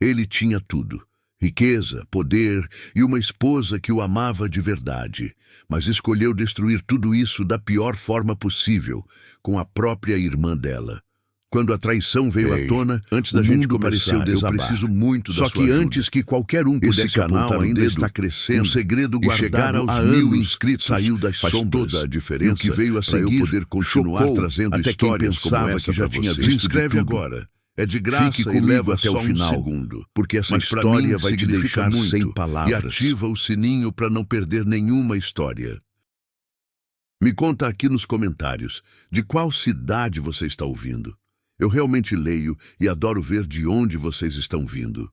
Ele tinha tudo: riqueza, poder e uma esposa que o amava de verdade, mas escolheu destruir tudo isso da pior forma possível, com a própria irmã dela. Quando a traição veio à tona, antes o da gente mundo começar, pareceu desabar. eu preciso muito da Só sua que ajuda. antes que qualquer um pudesse Esse canal apontar o ainda dedo, está crescendo, um segredo e chegar guardado aos há 1000 anos inscritos saiu das faz sombras. toda a diferença. E o que veio a Para eu seguir poder continuar chocou trazendo até quem histórias como pensava essa que já para tinha vocês. visto Se inscreve de tudo. agora. É de graça Fique e comigo leva até só o final, segundo. porque essa Mas pra história mim vai te significa deixar muito. sem E palavras. ativa o sininho para não perder nenhuma história. Me conta aqui nos comentários de qual cidade você está ouvindo. Eu realmente leio e adoro ver de onde vocês estão vindo.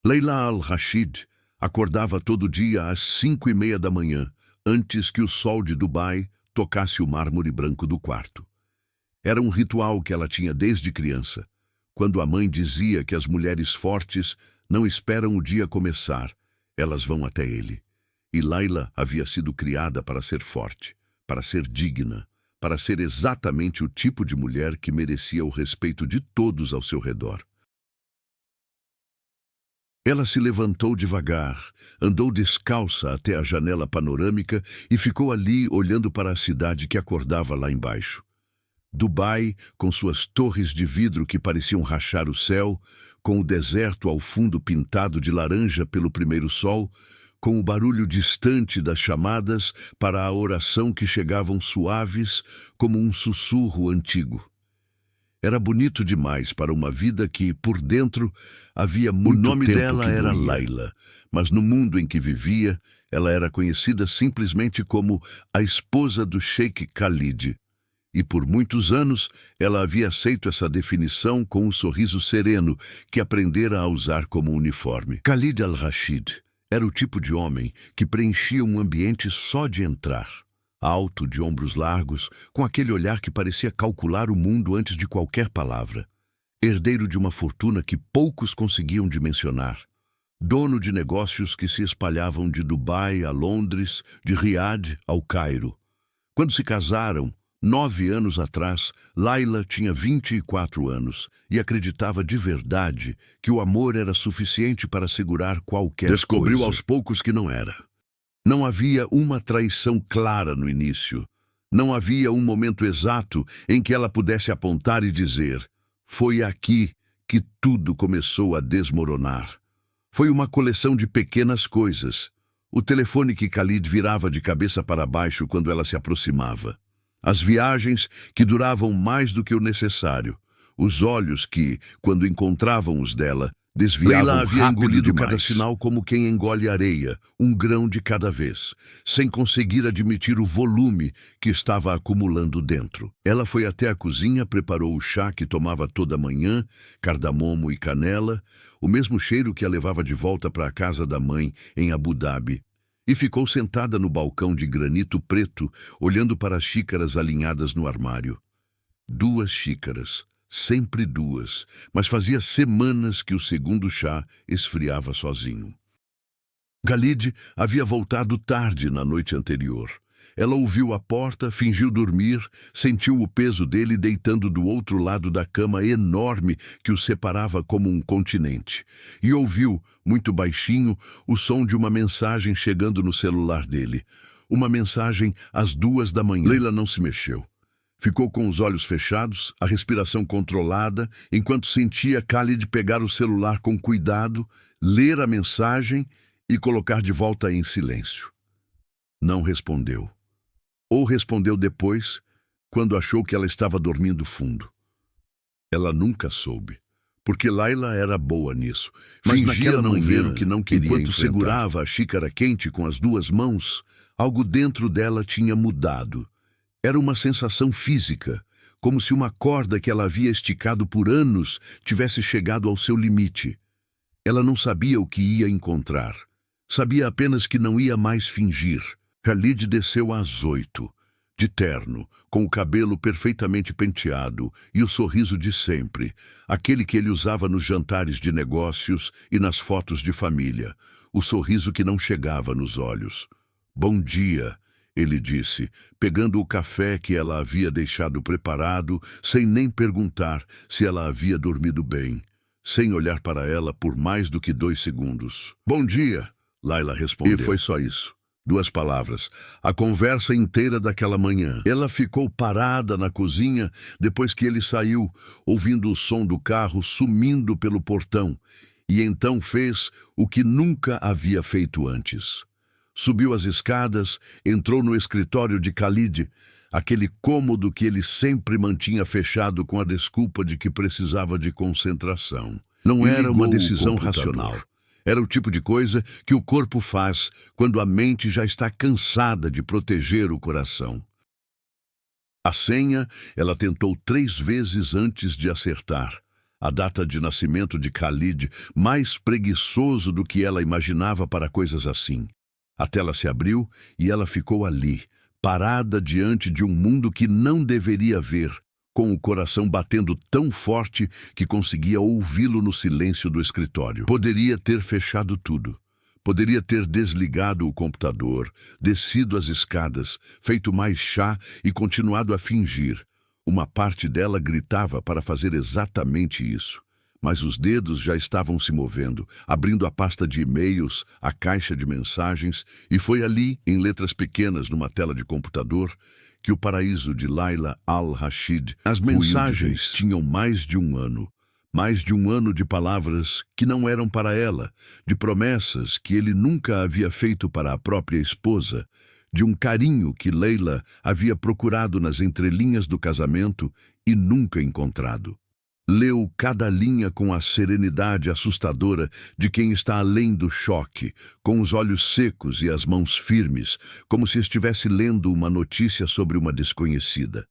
Leila Al-Rashid acordava todo dia às 5:30 da manhã, antes que o sol de Dubai tocasse o mármore branco do quarto. Era um ritual que ela tinha desde criança, quando a mãe dizia que as mulheres fortes não esperam o dia começar, elas vão até ele. E Laila havia sido criada para ser forte, para ser digna, para ser exatamente o tipo de mulher que merecia o respeito de todos ao seu redor. Ela se levantou devagar, andou descalça até a janela panorâmica e ficou ali olhando para a cidade que acordava lá embaixo. Dubai, com suas torres de vidro que pareciam rachar o céu, com o deserto ao fundo pintado de laranja pelo primeiro sol, com o barulho distante das chamadas para a oração que chegavam suaves como um sussurro antigo. Era bonito demais para uma vida que, por dentro, havia muito tempo. O nome dela era Laila, mas no mundo em que vivia, ela era conhecida simplesmente como a esposa do Sheikh Khalid. E por muitos anos ela havia aceito essa definição com um sorriso sereno que aprendera a usar como uniforme. Khalid Al-Rashid era o tipo de homem que preenchia um ambiente só de entrar. Alto, de ombros largos, com aquele olhar que parecia calcular o mundo antes de qualquer palavra. Herdeiro de uma fortuna que poucos conseguiam dimensionar. Dono de negócios que se espalhavam de Dubai a Londres, de Riad ao Cairo. Quando se casaram, 9 anos atrás, Laila tinha 24 anos e acreditava de verdade que o amor era suficiente para segurar qualquer coisa. Descobriu aos poucos que não era. Não havia uma traição clara no início. Não havia um momento exato em que ela pudesse apontar e dizer: foi aqui que tudo começou a desmoronar. Foi uma coleção de pequenas coisas. O telefone que Khalid virava de cabeça para baixo quando ela se aproximava. As viagens que duravam mais do que o necessário. Os olhos que, quando encontravam os dela, desviavam havia rápido engolido cada demais. sinal como quem engole areia, um grão de cada vez, sem conseguir admitir o volume que estava acumulando dentro. Ela foi até a cozinha, preparou o chá que tomava toda manhã, cardamomo e canela, o mesmo cheiro que a levava de volta para a casa da mãe em Abu Dhabi. E ficou sentada no balcão de granito preto, olhando para as xícaras alinhadas no armário. 2 xícaras, sempre 2, mas fazia semanas que o segundo chá esfriava sozinho. Khalid havia voltado tarde na noite anterior. Ela ouviu a porta, fingiu dormir, sentiu o peso dele deitando do outro lado da cama enorme que o separava como um continente. E ouviu, muito baixinho, o som de uma mensagem chegando no celular dele. Uma mensagem às 2 da manhã. Leila não se mexeu. Ficou com os olhos fechados, a respiração controlada, enquanto sentia Khalid pegar o celular com cuidado, ler a mensagem e colocar de volta em silêncio. Não respondeu. Ou respondeu depois, quando achou que ela estava dormindo fundo. Ela nunca soube, porque Laila era boa nisso. Mas Fingia naquela não manhã, ver o que não queria enquanto enfrentar. segurava a xícara quente com as 2 mãos, algo dentro dela tinha mudado. Era uma sensação física, como se uma corda que ela havia esticado por anos tivesse chegado ao seu limite. Ela não sabia o que ia encontrar. Sabia apenas que não ia mais fingir. Khalid desceu às 8, de terno, com o cabelo perfeitamente penteado e o sorriso de sempre, aquele que ele usava nos jantares de negócios e nas fotos de família, o sorriso que não chegava nos olhos. Bom dia, ele disse, pegando o café que ela havia deixado preparado, sem nem perguntar se ela havia dormido bem. sem olhar para ela por mais do que 2 segundos. "Bom dia", Layla respondeu. E foi só isso. 2 palavras. A conversa inteira daquela manhã. Ela ficou parada na cozinha depois que ele saiu, ouvindo o som do carro sumindo pelo portão, e então fez o que nunca havia feito antes. Subiu as escadas, entrou no escritório de Khalid, aquele cômodo que ele sempre mantinha fechado com a desculpa de que precisava de concentração. Não era uma decisão racional. Era o tipo de coisa que o corpo faz quando a mente já está cansada de proteger o coração. A senha ela tentou 3 vezes antes de acertar. A data de nascimento de Khalid, mais preguiçoso do que ela imaginava para coisas assim. A tela se abriu e ela ficou ali, parada diante de um mundo que não deveria ver, com o coração batendo tão forte que conseguia ouvi-lo no silêncio do escritório. Poderia ter fechado tudo. Poderia ter desligado o computador, descido as escadas, feito mais chá e continuado a fingir. Uma parte dela gritava para fazer exatamente isso. Mas os dedos já estavam se movendo, abrindo a pasta de e-mails, a caixa de mensagens, e foi ali, em letras pequenas numa tela de computador, que o paraíso de Layla Al-Rashid. As mensagens tinham mais de 1 ano. Mais de 1 ano de palavras que não eram para ela, de promessas que ele nunca havia feito para a própria esposa, de um carinho que Layla havia procurado nas entrelinhas do casamento e nunca encontrado. Leu cada linha com a serenidade assustadora de quem está além do choque, com os olhos secos e as mãos firmes, como se estivesse lendo uma notícia sobre uma desconhecida.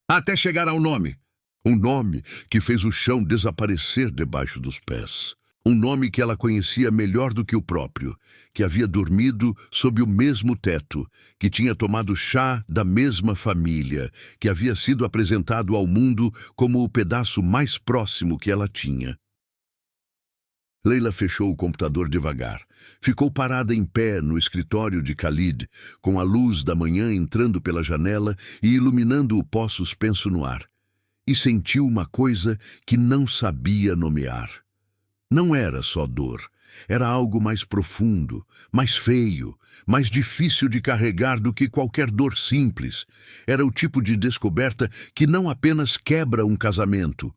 Até chegar ao nome. Um nome que fez o chão desaparecer debaixo dos pés. Um nome que ela conhecia melhor do que o próprio, que havia dormido sob o mesmo teto, que tinha tomado chá da mesma família, que havia sido apresentado ao mundo como o pedaço mais próximo que ela tinha. Layla fechou o computador devagar. Ficou parada em pé no escritório de Khalid, com a luz da manhã entrando pela janela e iluminando o pó suspenso no ar. E sentiu uma coisa que não sabia nomear. Não era só dor, era algo mais profundo, mais feio, mais difícil de carregar do que qualquer dor simples. Era o tipo de descoberta que não apenas quebra um casamento,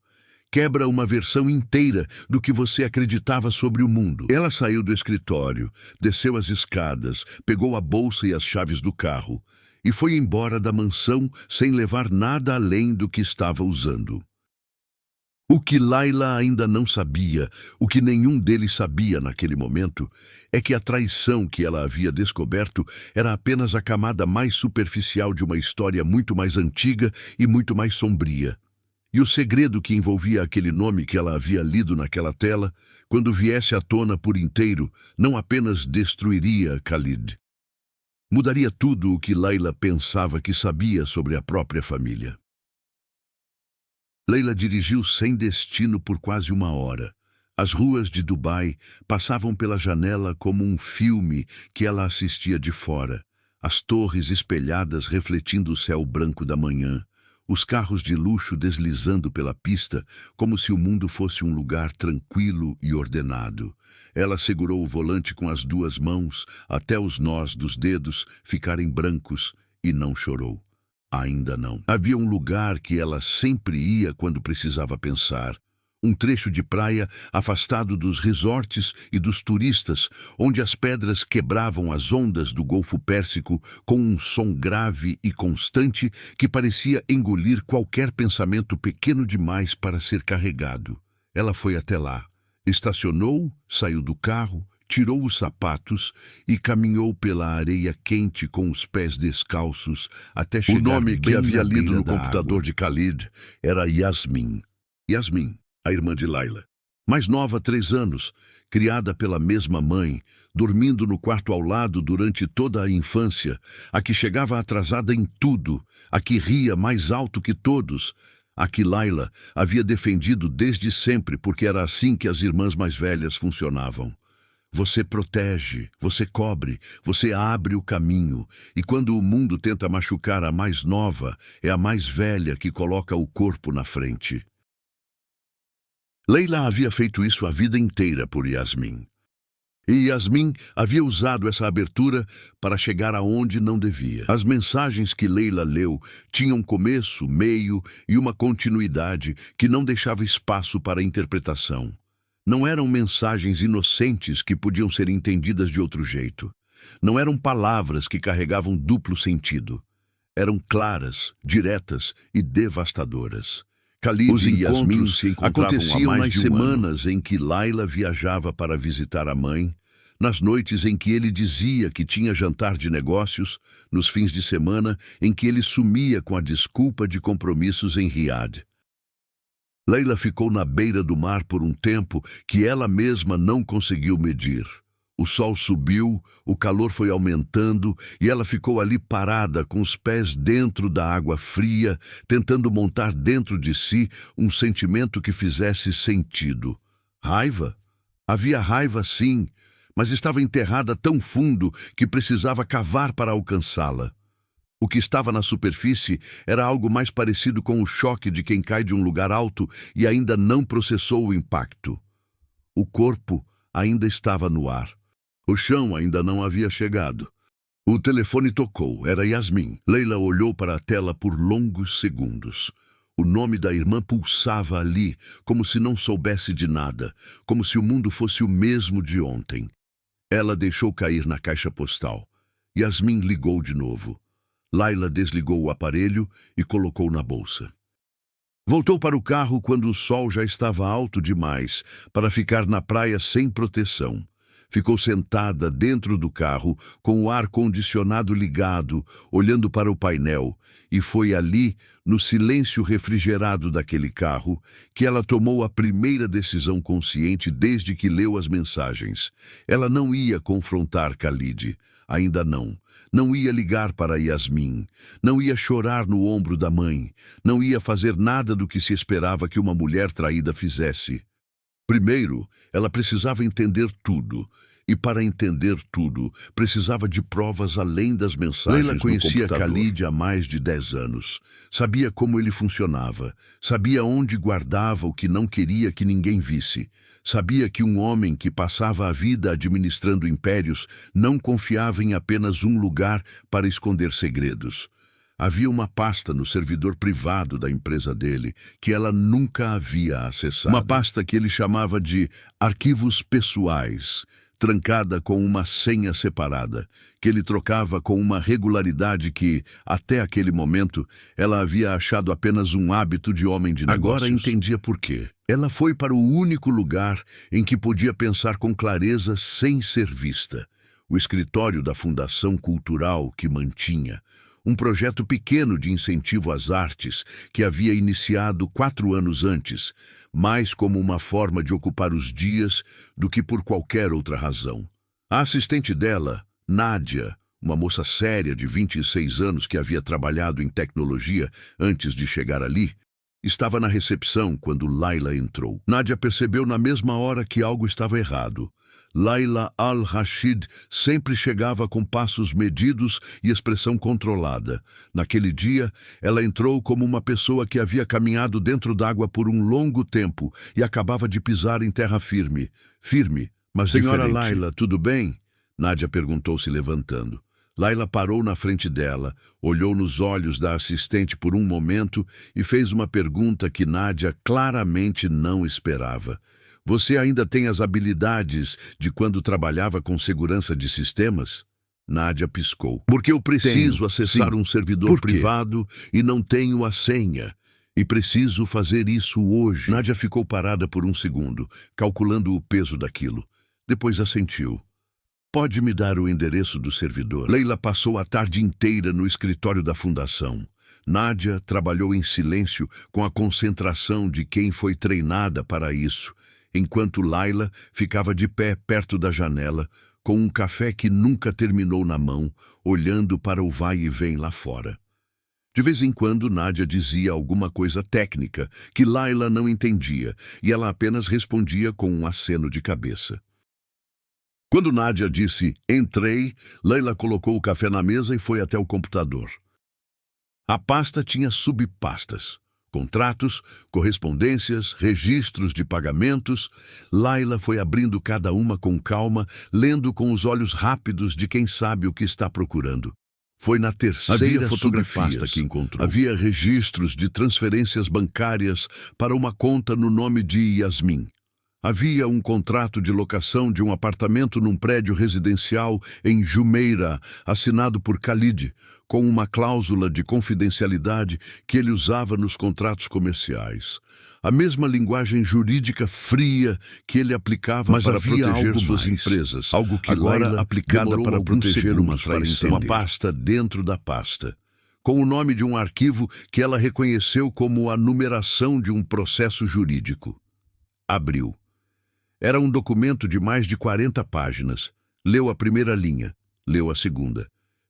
quebra uma versão inteira do que você acreditava sobre o mundo. Ela saiu do escritório, desceu as escadas, pegou a bolsa e as chaves do carro e foi embora da mansão sem levar nada além do que estava usando. O que Layla ainda não sabia, o que nenhum deles sabia naquele momento, é que a traição que ela havia descoberto era apenas a camada mais superficial de uma história muito mais antiga e muito mais sombria. E o segredo que envolvia aquele nome que ela havia lido naquela tela, quando viesse à tona por inteiro, não apenas destruiria Khalid. Mudaria tudo o que Layla pensava que sabia sobre a própria família. Layla dirigiu sem destino por quase 1 hora. As ruas de Dubai passavam pela janela como um filme que ela assistia de fora. As torres espelhadas refletindo o céu branco da manhã. Os carros de luxo deslizando pela pista como se o mundo fosse um lugar tranquilo e ordenado. Ela segurou o volante com as 2 mãos até os nós dos dedos ficarem brancos e não chorou. Ainda não. Havia um lugar que ela sempre ia quando precisava pensar. Um trecho de praia afastado dos resorts e dos turistas, onde as pedras quebravam as ondas do Golfo Pérsico com um som grave e constante que parecia engolir qualquer pensamento pequeno demais para ser carregado. Ela foi até lá, estacionou, saiu do carro, tirou os sapatos e caminhou pela areia quente com os pés descalços até chegar. O nome que havia lido no computador de Khalid era Yasmin. Yasmin, a irmã de Layla. Mais nova, 3 anos, criada pela mesma mãe, dormindo no quarto ao lado durante toda a infância, a que chegava atrasada em tudo, a que ria mais alto que todos, a que Layla havia defendido desde sempre porque era assim que as irmãs mais velhas funcionavam. Você protege, você cobre, você abre o caminho, e quando o mundo tenta machucar a mais nova, é a mais velha que coloca o corpo na frente. Leila havia feito isso a vida inteira por Yasmin. E Yasmin havia usado essa abertura para chegar aonde não devia. As mensagens que Leila leu tinham começo, meio e uma continuidade que não deixava espaço para interpretação. Não eram mensagens inocentes que podiam ser entendidas de outro jeito. Não eram palavras que carregavam duplo sentido. Eram claras, diretas e devastadoras. Khalid e Yasmin aconteciam nas semanas em que Laila viajava para visitar a mãe, nas noites em que ele dizia que tinha jantar de negócios, nos fins de semana em que ele sumia com a desculpa de compromissos em Riad. Leila ficou na beira do mar por um tempo que ela mesma não conseguiu medir. O sol subiu, o calor foi aumentando e ela ficou ali parada com os pés dentro da água fria, tentando montar dentro de si um sentimento que fizesse sentido. Raiva? Havia raiva sim, mas estava enterrada tão fundo que precisava cavar para alcançá-la. O que estava na superfície era algo mais parecido com o choque de quem cai de um lugar alto e ainda não processou o impacto. O corpo ainda estava no ar. O chão ainda não havia chegado. O telefone tocou. Era Yasmin. Leila olhou para a tela por longos segundos. O nome da irmã pulsava ali, como se não soubesse de nada, como se o mundo fosse o mesmo de ontem. Ela deixou cair na caixa postal. Yasmin ligou de novo. Laila desligou o aparelho e colocou na bolsa. Voltou para o carro quando o sol já estava alto demais para ficar na praia sem proteção. Ficou sentada dentro do carro, com o ar-condicionado ligado, olhando para o painel, e foi ali, no silêncio refrigerado daquele carro, que ela tomou a primeira decisão consciente desde que leu as mensagens. Ela não ia confrontar Khalid, ainda não. Não ia ligar para Yasmin, não ia chorar no ombro da mãe, não ia fazer nada do que se esperava que uma mulher traída fizesse. Primeiro, ela precisava entender tudo, e para entender tudo, precisava de provas além das mensagens no computador. Leila conhecia Khalid há mais de 10 anos. Sabia como ele funcionava. Sabia onde guardava o que não queria que ninguém visse. Sabia que um homem que passava a vida administrando impérios não confiava em apenas um lugar para esconder segredos. Havia uma pasta no servidor privado da empresa dele que ela nunca havia acessado. Uma pasta que ele chamava de arquivos pessoais, trancada com uma senha separada, que ele trocava com uma regularidade que, até aquele momento, ela havia achado apenas um hábito de homem de negócios. Agora entendia por quê. Ela foi para o único lugar em que podia pensar com clareza sem ser vista. O escritório da Fundação Cultural que mantinha. Um projeto pequeno de incentivo às artes que havia iniciado 4 anos antes, mais como uma forma de ocupar os dias do que por qualquer outra razão. A assistente dela, Nádia, uma moça séria de 26 anos que havia trabalhado em tecnologia antes de chegar ali, estava na recepção quando Laila entrou. Nádia percebeu na mesma hora que algo estava errado. Laila al-Rashid sempre chegava com passos medidos e expressão controlada. Naquele dia, ela entrou como uma pessoa que havia caminhado dentro d'água por um longo tempo e acabava de pisar em terra firme. Firme, mas Senhora diferente. Laila, tudo bem? Nádia perguntou se levantando. Laila parou na frente dela, olhou nos olhos da assistente por um momento e fez uma pergunta que Nádia claramente não esperava. Você ainda tem as habilidades de quando trabalhava com segurança de sistemas? Nádia piscou. Porque eu preciso acessar um servidor privado e não tenho a senha. E preciso fazer isso hoje. Nádia ficou parada por um segundo, calculando o peso daquilo. Depois assentiu. Pode me dar o endereço do servidor? Leila passou a tarde inteira no escritório da fundação. Nádia trabalhou em silêncio com a concentração de quem foi treinada para isso, enquanto Laila ficava de pé perto da janela, com um café que nunca terminou na mão, olhando para o vai e vem lá fora. De vez em quando, Nádia dizia alguma coisa técnica que Laila não entendia, e ela apenas respondia com um aceno de cabeça. Quando Nádia disse, entrei, Leila colocou o café na mesa e foi até o computador. A pasta tinha subpastas. Contratos, correspondências, registros de pagamentos. Layla foi abrindo cada uma com calma, lendo com os olhos rápidos de quem sabe o que está procurando. Foi na terceira fotografia que encontrou. Havia registros de transferências bancárias para uma conta no nome de Yasmin. Havia um contrato de locação de um apartamento num prédio residencial em Jumeirah, assinado por Khalid, com uma cláusula de confidencialidade que ele usava nos contratos comerciais. A mesma linguagem jurídica fria que ele aplicava para proteger suas empresas, algo que agora aplicada para proteger uma traição. Uma pasta dentro da pasta, com o nome de um arquivo que ela reconheceu como a numeração de um processo jurídico. Abriu. Era um documento de mais de 40 páginas. Leu a primeira linha, leu a segunda.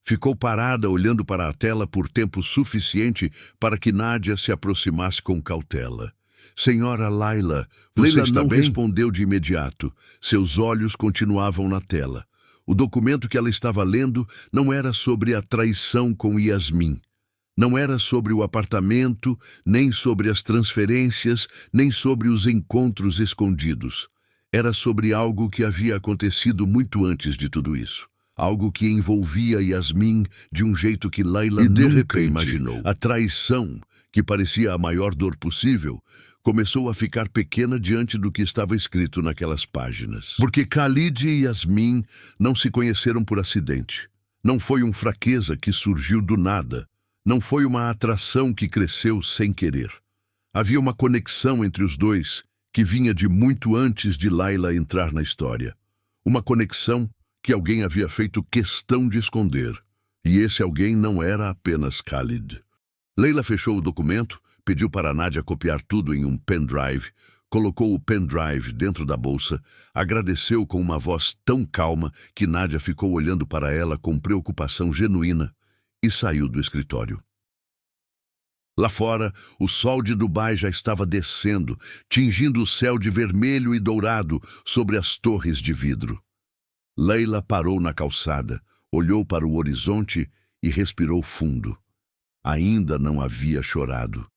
Ficou parada olhando para a tela por tempo suficiente para que Nádia se aproximasse com cautela. Senhora Layla, você está bem? Respondeu de imediato. Seus olhos continuavam na tela. O documento que ela estava lendo não era sobre a traição com Yasmin. Não era sobre o apartamento, nem sobre as transferências, nem sobre os encontros escondidos. Era sobre algo que havia acontecido muito antes de tudo isso. Algo que envolvia Yasmin de um jeito que Layla nunca imaginou. A traição, que parecia a maior dor possível, começou a ficar pequena diante do que estava escrito naquelas páginas. Porque Khalid e Yasmin não se conheceram por acidente. Não foi uma fraqueza que surgiu do nada. Não foi uma atração que cresceu sem querer. Havia uma conexão entre os dois que vinha de muito antes de Layla entrar na história. Uma conexão que alguém havia feito questão de esconder. E esse alguém não era apenas Khalid. Layla fechou o documento, pediu para Nádia copiar tudo em um pendrive, colocou o pendrive dentro da bolsa, agradeceu com uma voz tão calma que Nádia ficou olhando para ela com preocupação genuína e saiu do escritório. Lá fora, o sol de Dubai já estava descendo, tingindo o céu de vermelho e dourado sobre as torres de vidro. Layla parou na calçada, olhou para o horizonte e respirou fundo. Ainda não havia chorado.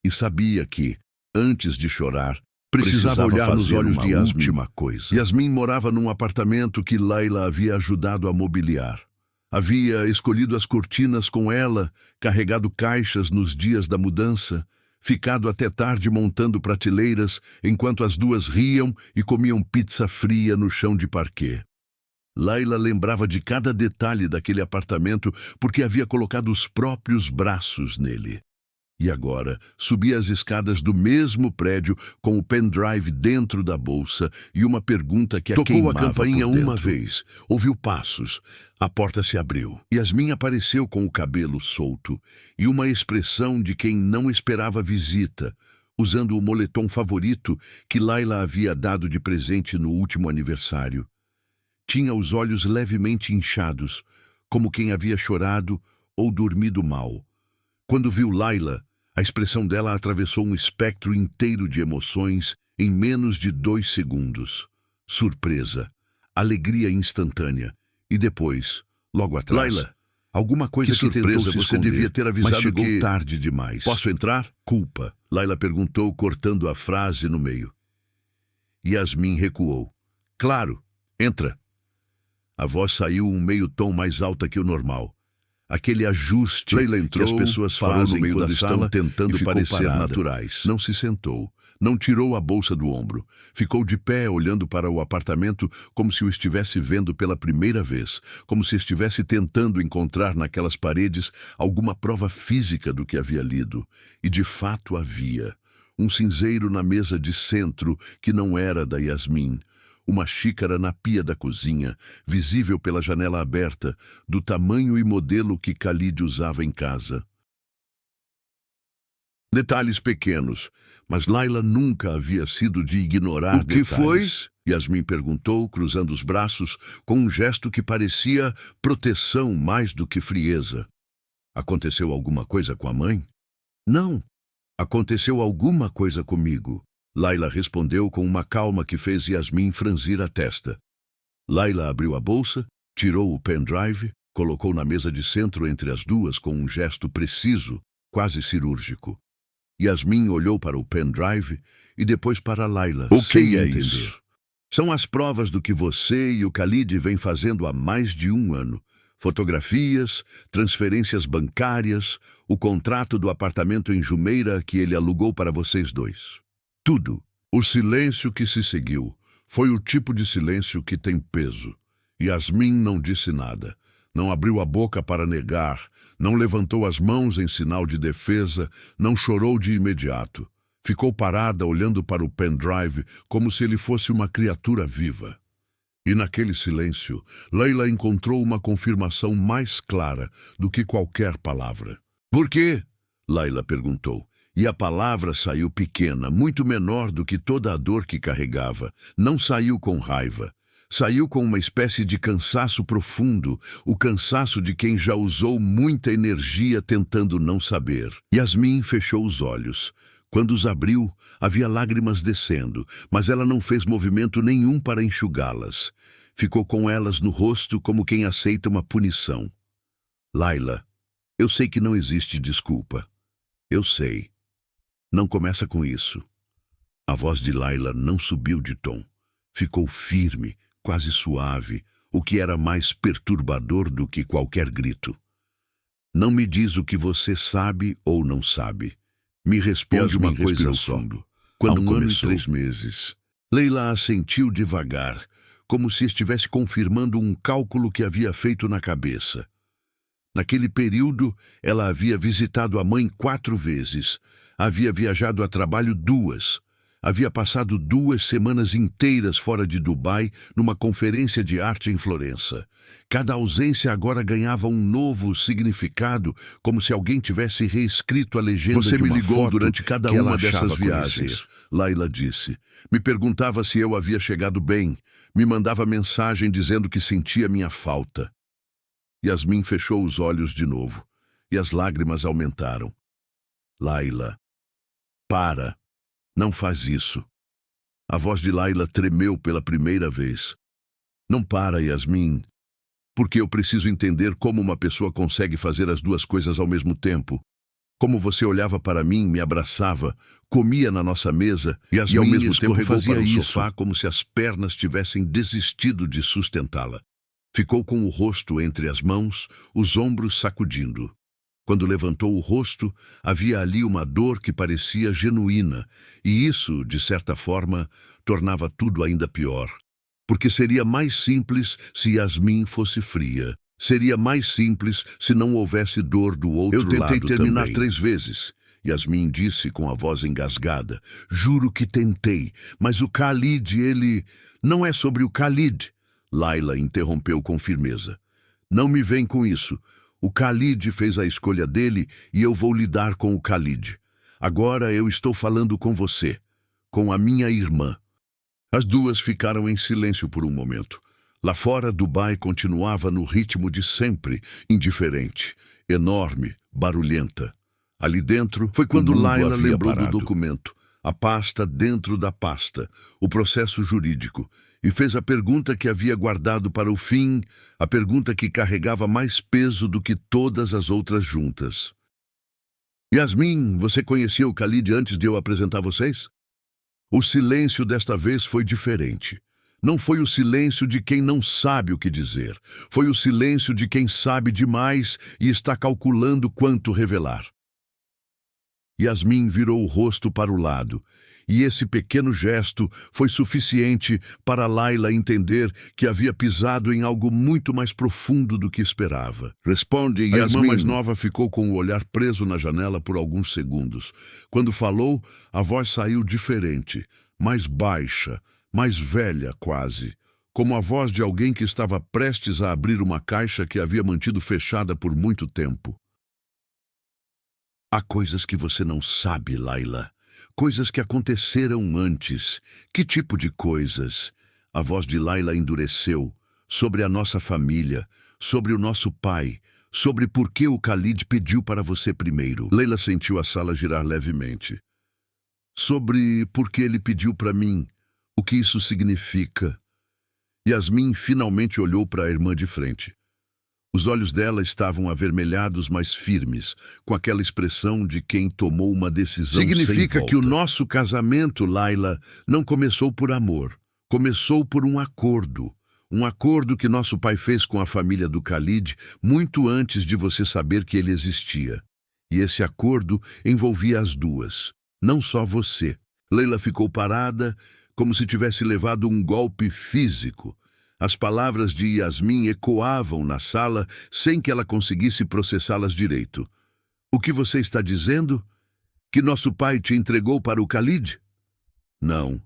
E sabia que, antes de chorar, precisava olhar nos olhos de Yasmin. Última coisa. Yasmin morava num apartamento que Layla havia ajudado a mobiliar. Havia escolhido as cortinas com ela, carregado caixas nos dias da mudança, ficado até tarde montando prateleiras enquanto as duas riam e comiam pizza fria no chão de parquet. Layla lembrava de cada detalhe daquele apartamento porque havia colocado os próprios braços nele. E agora subia as escadas do mesmo prédio com o pendrive dentro da bolsa e uma pergunta que a queimava. Tocou a campainha uma vez, ouviu passos, a porta se abriu. Yasmin apareceu com o cabelo solto e uma expressão de quem não esperava visita, usando o moletom favorito que Layla havia dado de presente no último aniversário. Tinha os olhos levemente inchados, como quem havia chorado ou dormido mal. Quando viu Layla, a expressão dela atravessou um espectro inteiro de emoções em menos de 2 segundos. Surpresa, alegria instantânea e depois, logo atrás, Layla, alguma coisa que tentou se esconder, devia ter avisado, mas chegou tarde demais. Posso entrar? Culpa, Layla perguntou, cortando a frase no meio. Yasmin recuou. Claro, entra. A voz saiu um meio tom mais alta que o normal. Aquele ajuste Layla entrou, que as pessoas fazem no meio da sala tentando parecer naturais. Não se sentou, não tirou a bolsa do ombro. Ficou de pé olhando para o apartamento como se o estivesse vendo pela primeira vez, como se estivesse tentando encontrar naquelas paredes alguma prova física do que havia lido. E de fato havia. Um cinzeiro na mesa de centro que não era da Yasmin. Uma xícara na pia da cozinha, visível pela janela aberta, do tamanho e modelo que Khalid usava em casa. Detalhes pequenos, mas Layla nunca havia sido de ignorar detalhes. O que foi? Yasmin perguntou, cruzando os braços, com um gesto que parecia proteção mais do que frieza. Aconteceu alguma coisa com a mãe? Não. Aconteceu alguma coisa comigo. Layla respondeu com uma calma que fez Yasmin franzir a testa. Layla abriu a bolsa, tirou o pendrive, colocou na mesa de centro entre as duas com um gesto preciso, quase cirúrgico. Yasmin olhou para o pendrive e depois para Laila. O que sem é entender. isso? São as provas do que você e o Khalid vêm fazendo há mais de um ano. Fotografias, transferências bancárias, o contrato do apartamento em Jumeirah que ele alugou para vocês dois. Tudo. O silêncio que se seguiu foi o tipo de silêncio que tem peso. Yasmin não disse nada. Não abriu a boca para negar, não levantou as mãos em sinal de defesa, não chorou de imediato. Ficou parada olhando para o pendrive como se ele fosse uma criatura viva. E naquele silêncio, Leila encontrou uma confirmação mais clara do que qualquer palavra. Por quê? Leila perguntou. E a palavra saiu pequena, muito menor do que toda a dor que carregava. Não saiu com raiva. Saiu com uma espécie de cansaço profundo, o cansaço de quem já usou muita energia tentando não saber. Yasmin fechou os olhos. Quando os abriu, havia lágrimas descendo, mas ela não fez movimento nenhum para enxugá-las. Ficou com elas no rosto como quem aceita uma punição. Laila, eu sei que não existe desculpa. Eu sei. Não começa com isso. A voz de Laila não subiu de tom. Ficou firme, quase suave, o que era mais perturbador do que qualquer grito. Não me diz o que você sabe ou não sabe. Me responde uma coisa só. Quando um ano e 3 meses. Leila assentiu devagar, como se estivesse confirmando um cálculo que havia feito na cabeça. Naquele período, ela havia visitado a mãe 4 vezes, havia viajado a trabalho 2, havia passado 2 semanas inteiras fora de Dubai numa conferência de arte em Florença. Cada ausência agora ganhava um novo significado, como se alguém tivesse reescrito a legenda Você de me uma ligou foto durante cada que ela uma achava dessas viagens. conhecer. Laila disse. Me perguntava se eu havia chegado bem. Me mandava mensagem dizendo que sentia minha falta. Yasmin fechou os olhos de novo, e as lágrimas aumentaram. Laila, para. Não faz isso. A voz de Laila tremeu pela primeira vez. Não para, Yasmin. Porque eu preciso entender como uma pessoa consegue fazer as 2 coisas ao mesmo tempo. Como você olhava para mim, me abraçava, comia na nossa mesa e ao mesmo tempo fazia para o isso sofá como se as pernas tivessem desistido de sustentá-la. Ficou com o rosto entre as mãos, os ombros sacudindo. Quando levantou o rosto, havia ali uma dor que parecia genuína, e isso, de certa forma, tornava tudo ainda pior. Porque seria mais simples se Yasmin fosse fria. Seria mais simples se não houvesse dor do outro lado. Eu tentei terminar também. 3 vezes. Yasmin disse com a voz engasgada. Juro que tentei, mas o Khalid, ele... Não é sobre o Khalid. Laila interrompeu com firmeza. Não me vem com isso. O Khalid fez a escolha dele e eu vou lidar com o Khalid. Agora eu estou falando com você, com a minha irmã. As 2 ficaram em silêncio por um momento. Lá fora, Dubai continuava no ritmo de sempre, indiferente, enorme, barulhenta. Ali dentro, foi quando Laila lembrou do documento, a pasta dentro da pasta, o processo jurídico, e fez a pergunta que havia guardado para o fim, a pergunta que carregava mais peso do que todas as outras juntas. Yasmin, você conhecia o Khalid antes de eu apresentar vocês? O silêncio desta vez foi diferente. Não foi o silêncio de quem não sabe o que dizer. Foi o silêncio de quem sabe demais e está calculando quanto revelar. Yasmin virou o rosto para o lado, e esse pequeno gesto foi suficiente para Laila entender que havia pisado em algo muito mais profundo do que esperava. Responde, Yasmin. A irmã mais nova ficou com o olhar preso na janela por alguns segundos. Quando falou, a voz saiu diferente, mais baixa, mais velha quase, como a voz de alguém que estava prestes a abrir uma caixa que havia mantido fechada por muito tempo. Há coisas que você não sabe, Laila. Coisas que aconteceram antes. Que tipo de coisas? A voz de Laila endureceu. Sobre a nossa família, sobre o nosso pai, sobre por que o Khalid pediu para você primeiro. Leila sentiu a sala girar levemente. Sobre por que ele pediu para mim. O que isso significa? Yasmin finalmente olhou para a irmã de frente. Os olhos dela estavam avermelhados, mas firmes, com aquela expressão de quem tomou uma decisão sem volta. Significa que o nosso casamento, Layla, não começou por amor. Começou por um acordo. Um acordo que nosso pai fez com a família do Khalid muito antes de você saber que ele existia. E esse acordo envolvia as duas, não só você. Layla ficou parada, como se tivesse levado um golpe físico. As palavras de Yasmin ecoavam na sala sem que ela conseguisse processá-las direito. O que você está dizendo? Que nosso pai te entregou para o Khalid? Não.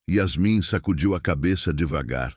Yasmin sacudiu a cabeça devagar.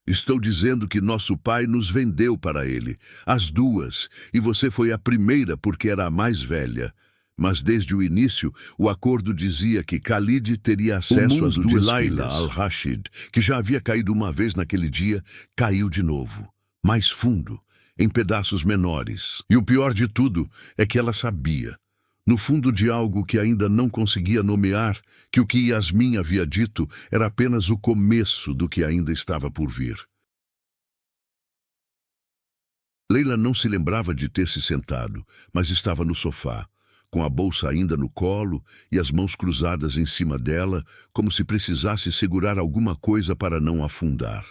Estou dizendo que nosso pai nos vendeu para ele, as duas, e você foi a primeira porque era a mais velha. Mas desde o início, o acordo dizia que Khalid teria acesso às duas Layla al-Rashid, que já havia caído uma vez naquele dia, caiu de novo, mais fundo, em pedaços menores. E o pior de tudo é que ela sabia, no fundo de algo que ainda não conseguia nomear, que o que Yasmin havia dito era apenas o começo do que ainda estava por vir. Layla não se lembrava de ter se sentado, mas estava no sofá, com a bolsa ainda no colo e as mãos cruzadas em cima dela, como se precisasse segurar alguma coisa para não afundar.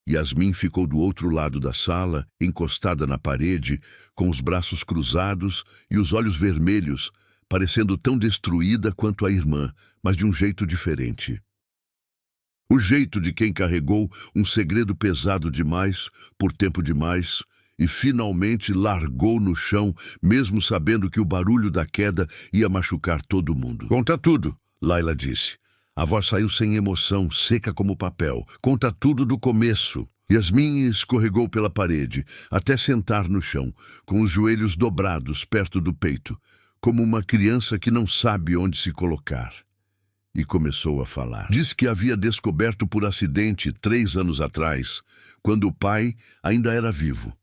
Yasmin ficou do outro lado da sala, encostada na parede, com os braços cruzados e os olhos vermelhos, parecendo tão destruída quanto a irmã, mas de um jeito diferente. O jeito de quem carregou um segredo pesado demais, por tempo demais, e finalmente largou no chão, mesmo sabendo que o barulho da queda ia machucar todo mundo. Conta tudo, Layla disse. A voz saiu sem emoção, seca como papel. Conta tudo do começo. Yasmin escorregou pela parede, até sentar no chão, com os joelhos dobrados perto do peito, como uma criança que não sabe onde se colocar. E começou a falar. Diz que havia descoberto por acidente 3 anos atrás, quando o pai ainda era vivo.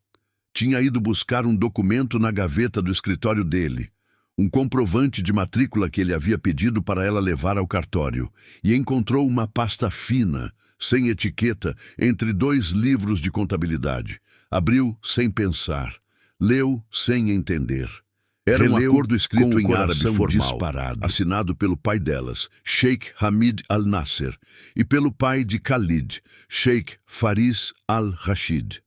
Tinha ido buscar um documento na gaveta do escritório dele, um comprovante de matrícula que ele havia pedido para ela levar ao cartório, e encontrou uma pasta fina, sem etiqueta, entre 2 livros de contabilidade. Abriu sem pensar, leu sem entender. Era um acordo escrito em árabe formal, disparado, assinado pelo pai delas, Sheikh Hamid al-Nasser, e pelo pai de Khalid, Sheikh Faris al-Rashid.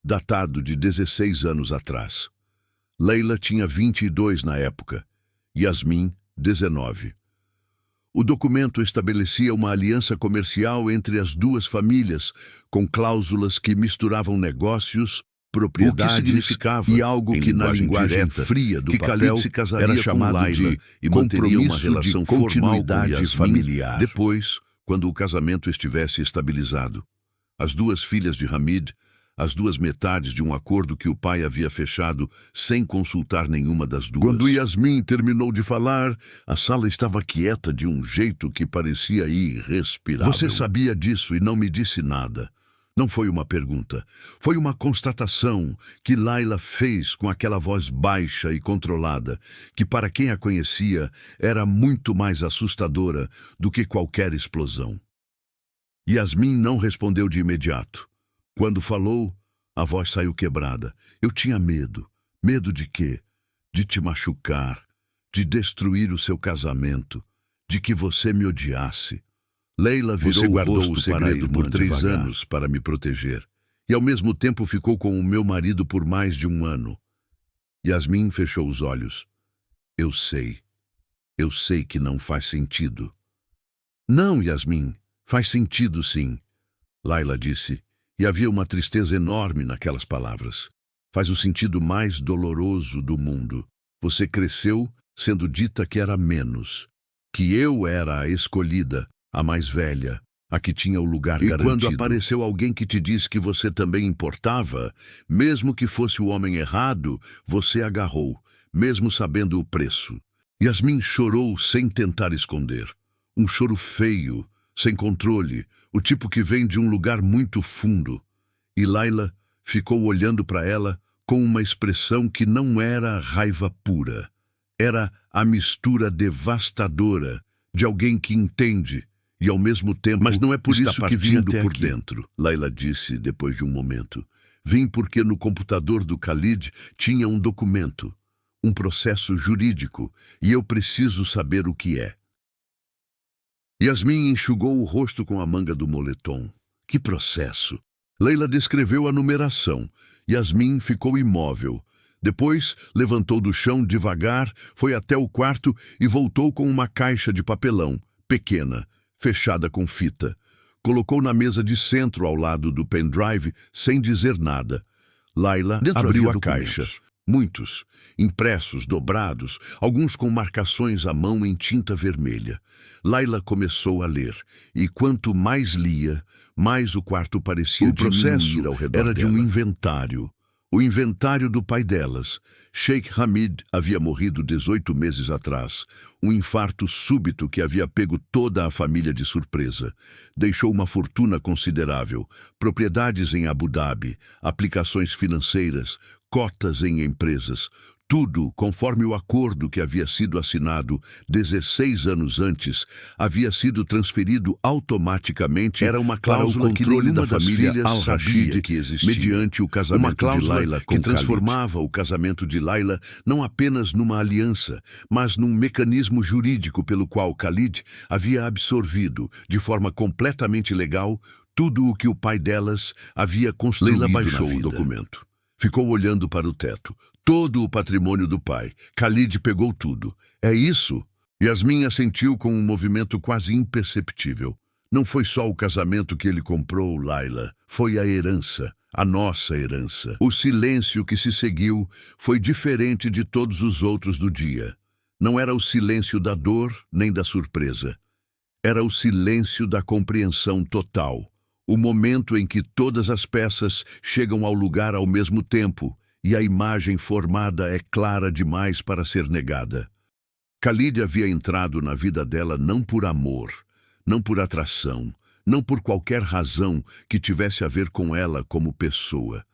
Datado de 16 anos atrás. Layla tinha 22 na época, Yasmin, 19. O documento estabelecia uma aliança comercial entre as duas famílias, com cláusulas que misturavam negócios, propriedades, o que significava, e algo que na linguagem fria do papel se casaria era chamado com Layla e manteria uma relação formal com Yasmin familiar. Depois, quando o casamento estivesse estabilizado, as duas filhas de Hamid, as duas metades de um acordo que o pai havia fechado sem consultar nenhuma das duas. Quando Yasmin terminou de falar, a sala estava quieta de um jeito que parecia irrespirável. Você sabia disso e não me disse nada. Não foi uma pergunta. Foi uma constatação que Layla fez com aquela voz baixa e controlada, que para quem a conhecia era muito mais assustadora do que qualquer explosão. Yasmin não respondeu de imediato. Quando falou, a voz saiu quebrada. Eu tinha medo. Medo de quê? De te machucar, de destruir o seu casamento, de que você me odiasse. Layla virou o rosto para ele por 3 anos para me proteger, e ao mesmo tempo ficou com o meu marido por mais de 1 ano. Yasmin fechou os olhos. Eu sei que não faz sentido. Não, Yasmin, faz sentido sim, Layla disse. E havia uma tristeza enorme naquelas palavras. Faz o sentido mais doloroso do mundo. Você cresceu sendo dita que era menos, que eu era a escolhida, a mais velha, a que tinha o lugar garantido. E quando apareceu alguém que te disse que você também importava, mesmo que fosse o homem errado, você agarrou, mesmo sabendo o preço. Yasmin chorou sem tentar esconder. Um choro feio, sem controle, o tipo que vem de um lugar muito fundo. E Layla ficou olhando para ela com uma expressão que não era raiva pura. Era a mistura devastadora de alguém que entende e ao mesmo tempo... Mas não é por isso que vim até por dentro, Layla disse depois de um momento. Vim porque no computador do Khalid tinha um documento, um processo jurídico, e eu preciso saber o que é. Yasmin enxugou o rosto com a manga do moletom. Que processo? Leila descreveu a numeração. Yasmin ficou imóvel. Depois, levantou do chão devagar, foi até o quarto e voltou com uma caixa de papelão, pequena, fechada com fita. Colocou na mesa de centro ao lado do pendrive, sem dizer nada. Laila abriu a caixa. Muitos, impressos, dobrados, alguns com marcações à mão em tinta vermelha. Laila começou a ler, e quanto mais lia, mais o quarto parecia diminuir ao redor dela. Era de um inventário. O inventário do pai delas. Sheikh Hamid havia morrido 18 meses atrás. Um infarto súbito que havia pego toda a família de surpresa. Deixou uma fortuna considerável, propriedades em Abu Dhabi, aplicações financeiras, cotas em empresas. Tudo, conforme o acordo que havia sido assinado 16 anos antes, havia sido transferido automaticamente. Era uma cláusula que nenhuma da família Al-Rashid que existia, mediante o casamento de Laila com que transformava o casamento de Laila não apenas numa aliança, mas num mecanismo jurídico pelo qual Khalid havia absorvido, de forma completamente legal, tudo o que o pai delas havia construído. Leila baixou o documento. Ficou olhando para o teto. Todo o patrimônio do pai. Khalid pegou tudo. É isso? Yasmin assentiu com um movimento quase imperceptível. Não foi só o casamento que ele comprou, Laila. Foi a herança. A nossa herança. O silêncio que se seguiu foi diferente de todos os outros do dia. Não era o silêncio da dor nem da surpresa. Era o silêncio da compreensão total. O momento em que todas as peças chegam ao lugar ao mesmo tempo e a imagem formada é clara demais para ser negada. Khalid havia entrado na vida dela não por amor, não por atração, não por qualquer razão que tivesse a ver com ela como pessoa.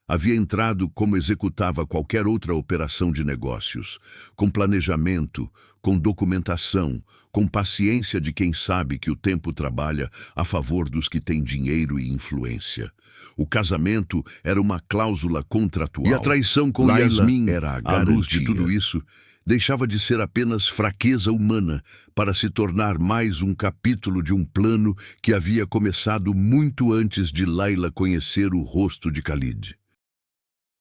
Havia entrado como executava qualquer outra operação de negócios, com planejamento, com documentação, com paciência de quem sabe que o tempo trabalha a favor dos que têm dinheiro e influência. O casamento era uma cláusula contratual. E a traição com Yasmin era a luz de tudo isso. Deixava de ser apenas fraqueza humana para se tornar mais um capítulo de um plano que havia começado muito antes de Laila conhecer o rosto de Khalid.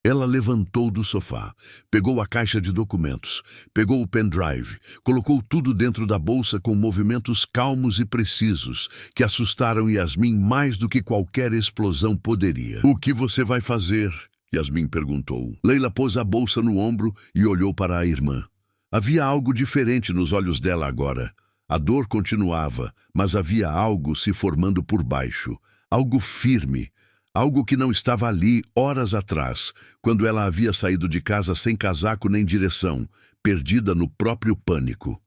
Ela levantou do sofá, pegou a caixa de documentos, pegou o pendrive, colocou tudo dentro da bolsa com movimentos calmos e precisos que assustaram Yasmin mais do que qualquer explosão poderia. "O que você vai fazer?" Yasmin perguntou. Leila pôs a bolsa no ombro e olhou para a irmã. Havia algo diferente nos olhos dela agora. A dor continuava, mas havia algo se formando por baixo, algo firme. Algo que não estava ali horas atrás, quando ela havia saído de casa sem casaco nem direção, perdida no próprio pânico.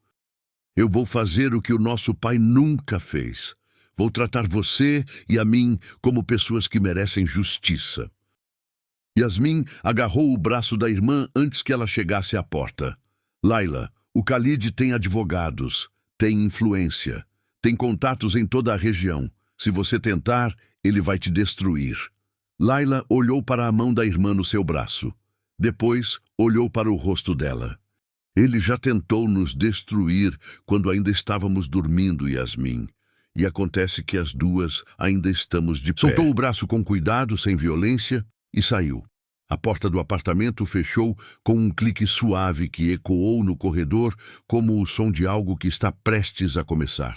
"Eu vou fazer o que o nosso pai nunca fez. Vou tratar você e a mim como pessoas que merecem justiça." Yasmin agarrou o braço da irmã antes que ela chegasse à porta. "Laila, o Khalid tem advogados, tem influência, tem contatos em toda a região. Se você tentar, ele vai te destruir." Laila olhou para a mão da irmã no seu braço. Depois, olhou para o rosto dela. "Ele já tentou nos destruir quando ainda estávamos dormindo, Yasmin. E acontece que as duas ainda estamos de pé." Soltou o braço com cuidado, sem violência, e saiu. A porta do apartamento fechou com um clique suave que ecoou no corredor como o som de algo que está prestes a começar.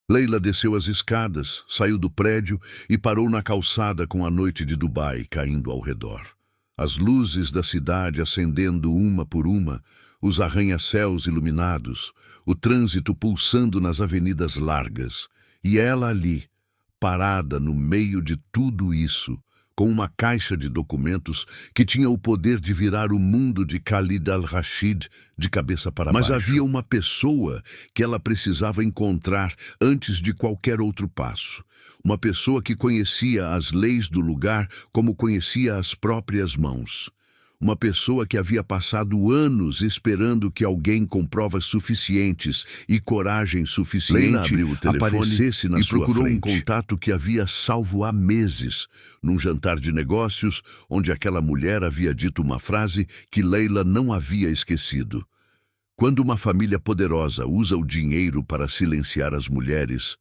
Leila desceu as escadas, saiu do prédio e parou na calçada com a noite de Dubai caindo ao redor. As luzes da cidade acendendo uma por uma, os arranha-céus iluminados, o trânsito pulsando nas avenidas largas. E ela ali, parada no meio de tudo isso, com uma caixa de documentos que tinha o poder de virar o mundo de Khalid al-Rashid de cabeça para baixo. Mas havia uma pessoa que ela precisava encontrar antes de qualquer outro passo. Uma pessoa que conhecia as leis do lugar como conhecia as próprias mãos. uma pessoa que havia passado anos esperando que alguém com provas suficientes e coragem suficiente aparecesse na sua frente. Procurou um contato que havia salvo há meses, num jantar de negócios onde aquela mulher havia dito uma frase que Leila não havia esquecido. Quando uma família poderosa usa o dinheiro para silenciar as mulheres,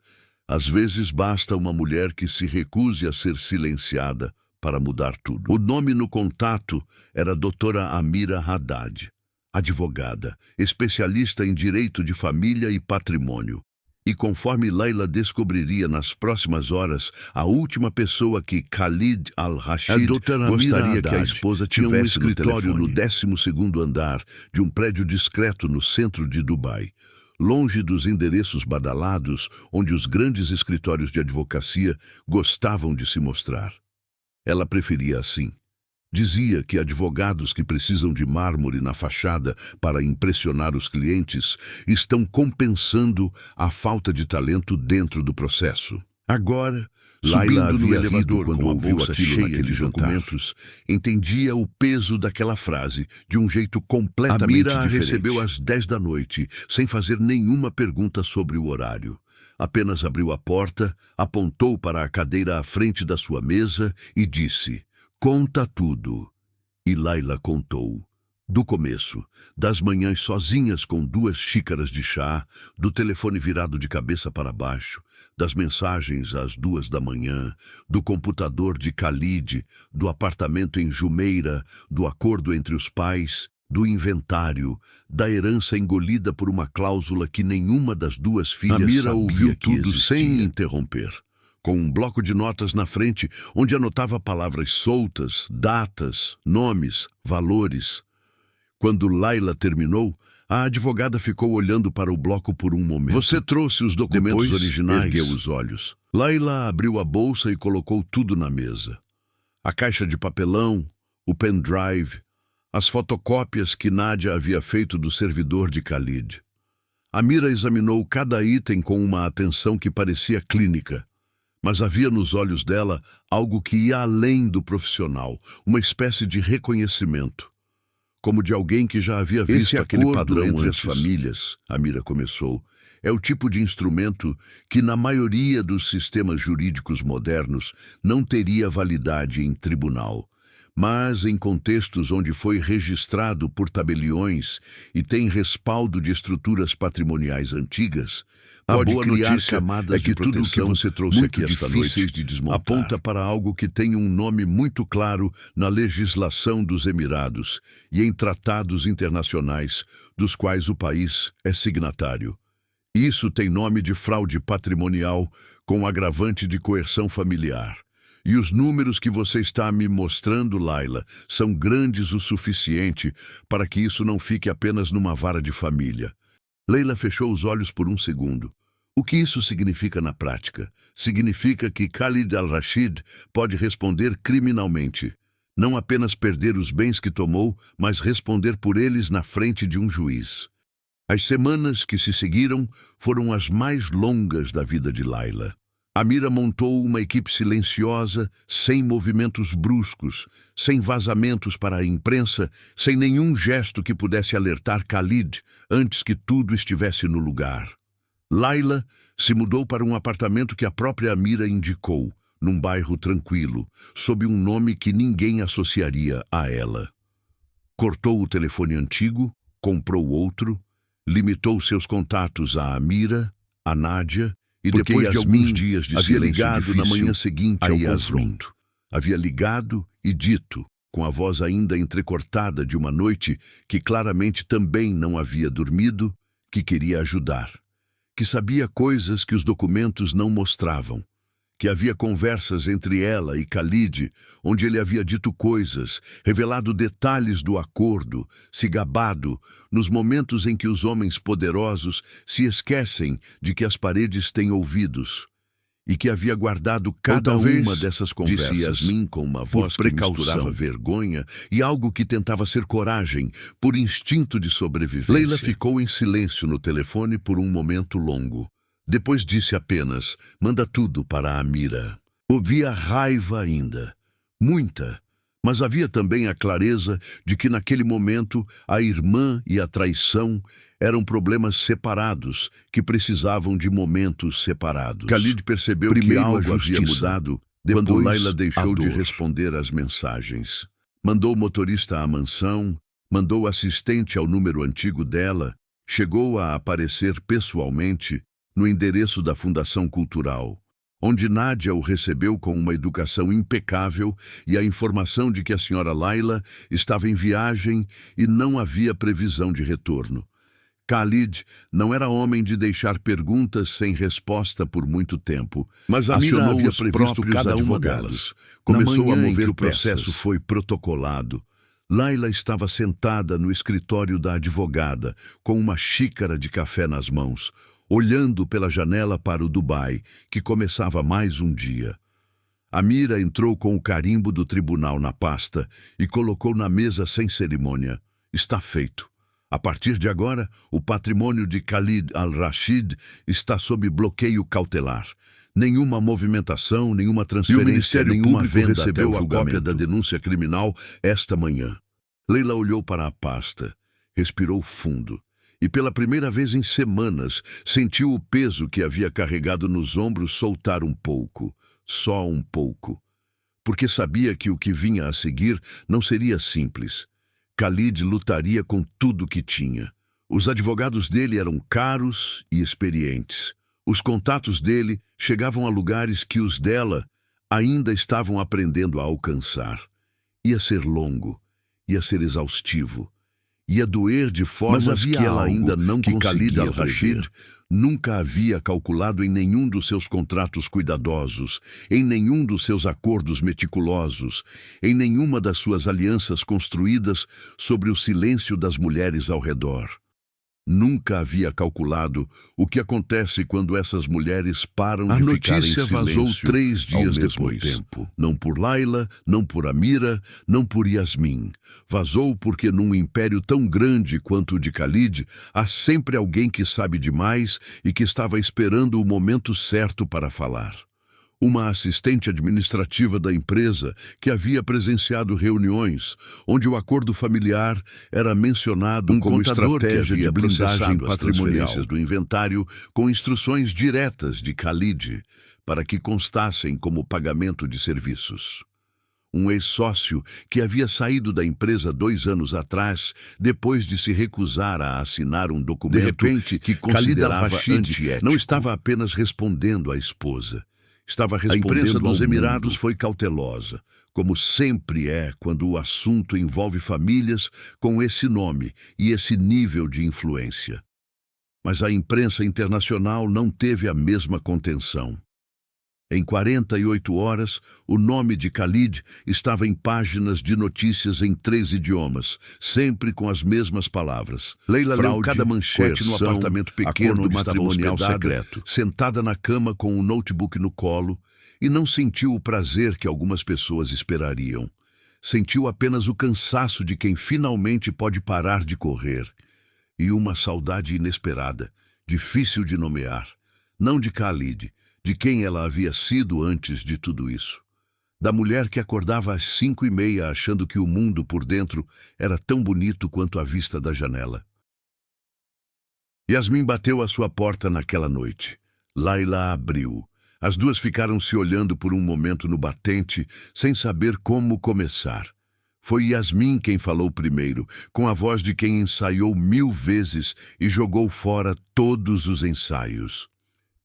às vezes basta uma mulher que se recuse a ser silenciada para mudar tudo. O nome no contato era a doutora Amira Haddad, advogada, especialista em direito de família e patrimônio. E conforme Leila descobriria nas próximas horas, a última pessoa que Khalid al-Rashid gostaria que a esposa tivesse um escritório no 12º andar de um prédio discreto no centro de Dubai, longe dos endereços badalados onde os grandes escritórios de advocacia gostavam de se mostrar. Ela preferia assim. Dizia que advogados que precisam de mármore na fachada para impressionar os clientes estão compensando a falta de talento dentro do processo. Agora, Leila havia rido quando ouviu aquilo cheia de documentos, entendia o peso daquela frase de um jeito completamente diferente. Amira a recebeu às 10 da noite, sem fazer nenhuma pergunta sobre o horário. Apenas abriu a porta, apontou para a cadeira à frente da sua mesa e disse: "Conta tudo." E Leila contou. Do começo, das manhãs sozinhas com 2 xícaras de chá, do telefone virado de cabeça para baixo, das mensagens às 2 da manhã, do computador de Khalid, do apartamento em Jumeirah, do acordo entre os pais, do inventário, da herança engolida por uma cláusula que nenhuma das 2 filhas Amira ouviu tudo sem interromper, com um bloco de notas na frente onde anotava palavras soltas, datas, nomes, valores. Quando Leila terminou, a advogada ficou olhando para o bloco por um momento. "Você trouxe os documentos Depois, originais?" Ergueu os olhos. Leila abriu a bolsa e colocou tudo na mesa. A caixa de papelão, o pendrive, as fotocópias que Nádia havia feito do servidor de Khalid. Amira examinou cada item com uma atenção que parecia clínica, mas havia nos olhos dela algo que ia além do profissional, uma espécie de reconhecimento. Como de alguém que já havia visto aquele padrão entre as famílias, Amira começou. É o tipo de instrumento que, na maioria dos sistemas jurídicos modernos, não teria validade em tribunal. Mas em contextos onde foi registrado por tabeliões e tem respaldo de estruturas patrimoniais antigas, pode criar camadas de proteção tudo que você trouxe muito aqui esta difíceis noite de desmontar. Aponta para algo que tem um nome muito claro na legislação dos Emirados e em tratados internacionais dos quais o país é signatário. Isso tem nome de fraude patrimonial com agravante de coerção familiar. E os números que você está me mostrando, Leila, são grandes o suficiente para que isso não fique apenas numa vara de família. Leila fechou os olhos por um segundo. O que isso significa na prática? Significa que Khalid al-Rashid pode responder criminalmente. Não apenas perder os bens que tomou, mas responder por eles na frente de um juiz. As semanas que se seguiram foram as mais longas da vida de Leila. Amira montou uma equipe silenciosa, sem movimentos bruscos, sem vazamentos para a imprensa, sem nenhum gesto que pudesse alertar Khalid antes que tudo estivesse no lugar. Leila se mudou para um apartamento que a própria Amira indicou, num bairro tranquilo, sob um nome que ninguém associaria a ela. Cortou o telefone antigo, comprou outro, limitou seus contatos a Amira, a Nádia, e depois de alguns dias de havia ligado na manhã seguinte ao confronto. Havia ligado e dito, com a voz ainda entrecortada de uma noite que claramente também não havia dormido, que queria ajudar, que sabia coisas que os documentos não mostravam, que havia conversas entre ela e Khalid, onde ele havia dito coisas, revelado detalhes do acordo, se gabado, nos momentos em que os homens poderosos se esquecem de que as paredes têm ouvidos, e que havia guardado cada uma dessas conversas, disse Yasmin com uma voz que misturava vergonha e algo que tentava ser coragem, por instinto de sobrevivência. Leila ficou em silêncio no telefone por um momento longo. Depois disse apenas, manda tudo para a Amira. Ouvia raiva ainda, muita, Mas havia também a clareza de que naquele momento a irmã e a traição eram problemas separados, que precisavam de momentos separados. Khalid percebeu que algo havia mudado quando Layla deixou de responder às mensagens. Mandou o motorista à mansão, mandou o assistente ao número antigo dela, chegou a aparecer pessoalmente no endereço da Fundação Cultural, onde Nádia o recebeu com uma educação impecável e a informação de que a senhora Layla estava em viagem e não havia previsão de retorno. Khalid não era homem de deixar perguntas sem resposta por muito tempo, mas acionou os próprios advogados. Começou a mover o processo, foi protocolado. Layla estava sentada no escritório da advogada, com uma xícara de café nas mãos, olhando pela janela para o Dubai, que começava mais um dia. Amira entrou com o carimbo do tribunal na pasta e colocou na mesa sem cerimônia. Está feito. A partir de agora, o patrimônio de Khalid al-Rashid está sob bloqueio cautelar. Nenhuma movimentação, nenhuma transferência, nenhuma venda recebeu a cópia da denúncia criminal esta manhã. Layla olhou para a pasta, respirou fundo e pela primeira vez em semanas sentiu o peso que havia carregado nos ombros soltar um pouco, só um pouco. Porque sabia que o que vinha a seguir não seria simples. Khalid lutaria com tudo que tinha. Os advogados dele eram caros e experientes. Os contatos dele chegavam a lugares que os dela ainda estavam aprendendo a alcançar. Ia ser longo, ia ser exaustivo, ia doer de formas que ela ainda não conseguia al-Rashid nunca havia calculado em nenhum dos seus contratos cuidadosos, em nenhum dos seus acordos meticulosos, em nenhuma das suas alianças construídas sobre o silêncio das mulheres ao redor. Nunca havia calculado o que acontece quando essas mulheres param de ficar em silêncio. A notícia vazou 3 dias depois. Não por Layla, não por Amira, não por Yasmin. Vazou porque num império tão grande quanto o de Khalid, há sempre alguém que sabe demais e que estava esperando o momento certo para falar. Uma assistente administrativa da empresa que havia presenciado reuniões onde o acordo familiar era mencionado como estratégia de blindagem patrimonial do inventário com instruções diretas de Khalid para que constassem como pagamento de serviços. Um ex-sócio que havia saído da empresa 2 anos atrás, depois de se recusar a assinar um documento que considerava antiético, não estava apenas respondendo à esposa. Estava respondendo. A imprensa dos Emirados foi cautelosa, como sempre é quando o assunto envolve famílias com esse nome e esse nível de influência. Mas a imprensa internacional não teve a mesma contenção. Em 48 horas, o nome de Khalid estava em páginas de notícias em 3 idiomas, sempre com as mesmas palavras. Layla leu cada manchete no apartamento pequeno onde matrimonial secreto, sentada na cama com um notebook no colo, e não sentiu o prazer que algumas pessoas esperariam. Sentiu apenas o cansaço de quem finalmente pode parar de correr, e uma saudade inesperada, difícil de nomear, não de Khalid, de quem ela havia sido antes de tudo isso. Da mulher que acordava às 5h30 achando que o mundo por dentro era tão bonito quanto a vista da janela. Yasmin bateu à sua porta naquela noite. Layla abriu. As duas ficaram se olhando por um momento no batente, sem saber como começar. Foi Yasmin quem falou primeiro, com a voz de quem ensaiou 1000 vezes e jogou fora todos os ensaios.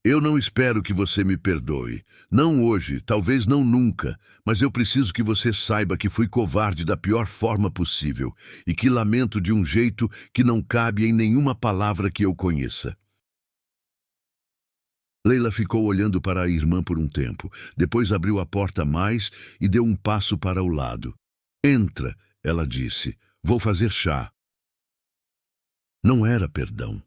Eu não espero que você me perdoe. Não hoje, talvez não nunca, mas eu preciso que você saiba que fui covarde da pior forma possível e que lamento de um jeito que não cabe em nenhuma palavra que eu conheça. Layla ficou olhando para a irmã por um tempo, depois abriu a porta mais e deu um passo para o lado. Entra, ela disse. Vou fazer chá. Não era perdão.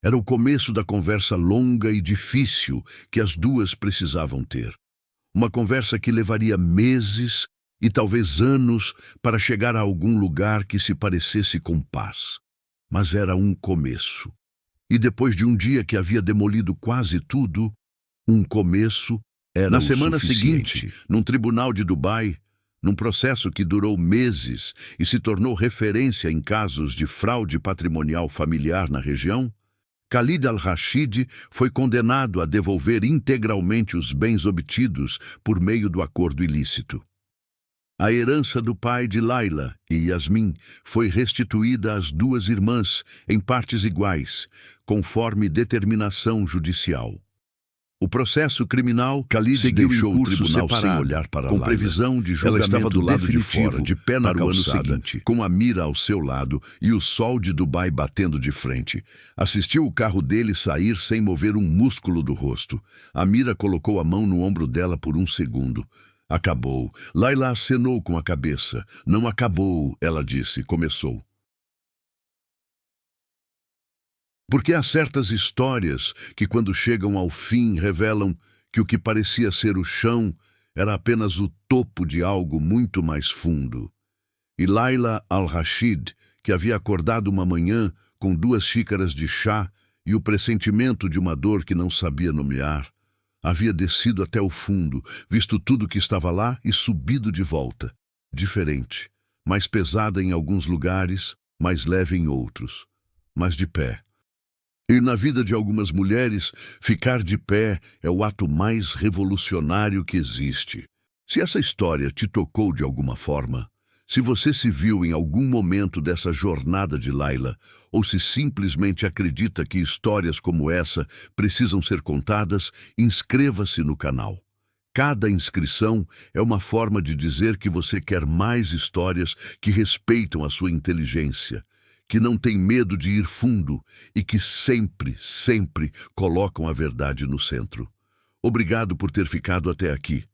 Era o começo da conversa longa e difícil que as duas precisavam ter. Uma conversa que levaria meses e talvez anos para chegar a algum lugar que se parecesse com paz. Mas era um começo. E depois de um dia que havia demolido quase tudo, um começo era o suficiente. Na semana seguinte, num tribunal de Dubai, num processo que durou meses e se tornou referência em casos de fraude patrimonial familiar na região, Khalid al-Rashid foi condenado a devolver integralmente os bens obtidos por meio do acordo ilícito. A herança do pai de Layla e Yasmin foi restituída às duas irmãs em partes iguais, conforme determinação judicial. O processo criminal, Khalid deixou o tribunal sem olhar para com previsão de julgamento. Ela estava do lado de fora, de pé na calçada, com a mira ao seu lado e o sol de Dubai batendo de frente. Assistiu o carro dele sair sem mover um músculo do rosto. A mira colocou a mão no ombro dela por um segundo. Acabou. Layla acenou com a cabeça. Não acabou, ela disse. Começou. Porque há certas histórias que, quando chegam ao fim, revelam que o que parecia ser o chão era apenas o topo de algo muito mais fundo. E Layla al-Rashid, que havia acordado uma manhã com 2 xícaras de chá e o pressentimento de uma dor que não sabia nomear, havia descido até o fundo, visto tudo que estava lá e subido de volta. Diferente, mais pesada em alguns lugares, mais leve em outros, mas de pé. E na vida de algumas mulheres, ficar de pé é o ato mais revolucionário que existe. Se essa história te tocou de alguma forma, se você se viu em algum momento dessa jornada de Layla, ou se simplesmente acredita que histórias como essa precisam ser contadas, inscreva-se no canal. Cada inscrição é uma forma de dizer que você quer mais histórias que respeitam a sua inteligência, que não têm medo de ir fundo e que sempre, sempre colocam a verdade no centro. Obrigado por ter ficado até aqui.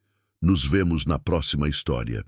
Nos vemos na próxima história.